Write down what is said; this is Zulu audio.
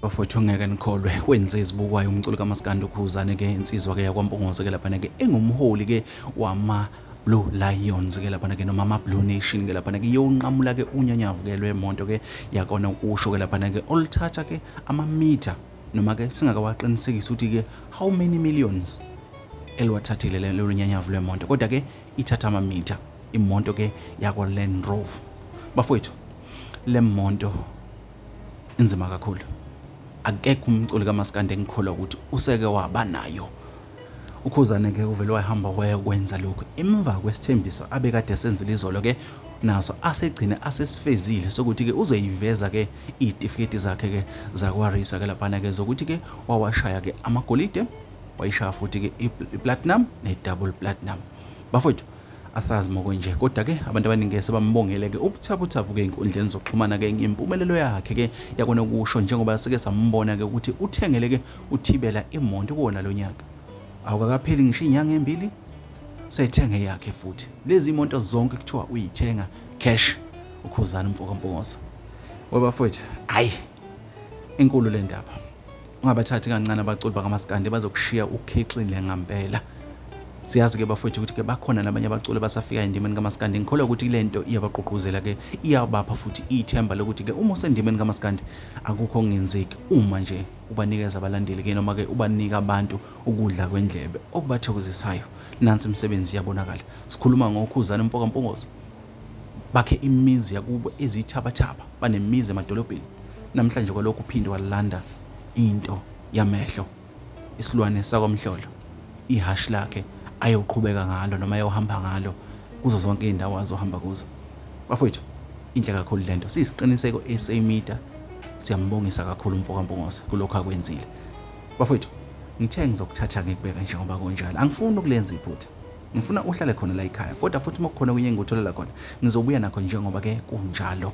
Bafowethu ngeke nikholwe wenze izibukwayo umculo kaMaskandi uKhuzane ke insizwa ke yakwaMpungose ke lapha ke engumholi ke wama Blue Lions ke lapha ke noma ama Blue Nation ke lapha ke yonqamula ke unyanyavu ke lwemonto ke yakona ukusho ke lapha ke oluthatha ke amamitha noma ke singakawaqinisekisa ukuthi ke how many millions eliwathathile lelo nyanyavu lwemonto kodwa ke ithatha amamitha imoto ke yakwa Land Rover. Bafowethu lemonto inzima kakhulu. Akekho umculi kaMaskandi engikholwa ukuthi useke waba nayo. UKhuzane ke uvele wahamba wayekwenza lokho emva kwesithembiso abekade senzile izolo ke naso asegcina asesifezile sokuthi ke uzoyiveza ke izitifiketi zakhe ke zakwarisa ke lapha ke zokuthi ke wawashaya ke amagolide wayishaya futhi ke iplatinum ne-double platinum. Bafowethu asazi moko nje kodwa ke abantu abaningi sebambongele ke ubuthaphu ke inkundleni zokuxhumana ke impumelelo yakhe ke yakona kusho njengoba sike sambona ke ukuthi uthengele ke uThibela imonto kuwona lo nyaka awukakapheli ngisho inyanga embili seyithenge yakhe futhi lezi imonto zonke kuthiwa uyithenga cash. UKhuzane Mfokampungosa webafowethu hayi inkulu le ndaba ungabathathi kancane abaculi bakaMaskandi bazokushiya ukhexile ngempela. Siyazi ke bafowethu ukuthi ke bakhona nabanye abaculi basafika endimeni kaMaskandi ngikholwa ukuthi lento iyabaqoqozela ke iyabapha futhi ithemba lokuthi ke uma usendimeni kaMaskandi akukho okungenzeki uma nje ubanikeza abalandeli ke noma ke ubanika abantu ukudla kwendlebe okubathokozisayo. Nansi imisebenzi yabonakala sikhuluma ngoKhuzane Mfokampungosa bakhe imizi yakubo ezithabathaba banemizi emadolobheni namhlanje kwalokhu uphinde walanda into yamehlo isilwane sakwamhlolo ihashi lakhe ayoqhubeka ngalo noma ayohamba ngalo kuzo zonke izindawo azohamba kuzo. Bafowethu inhle kakhulu lento siyisiqiniseko eSemedia siyambongisa kakhulu Mfokampungosa kulokho akwenzile. Bafowethu ngithe ngizokuthatha ngikubeka njengoba kunjalo angifuni ukulenza iphutha ngifuna uhlale khona la ekhaya kodwa futhi uma kukhona kunye ngikutholela khona ngizobuya nakho njengoba ke kunjalo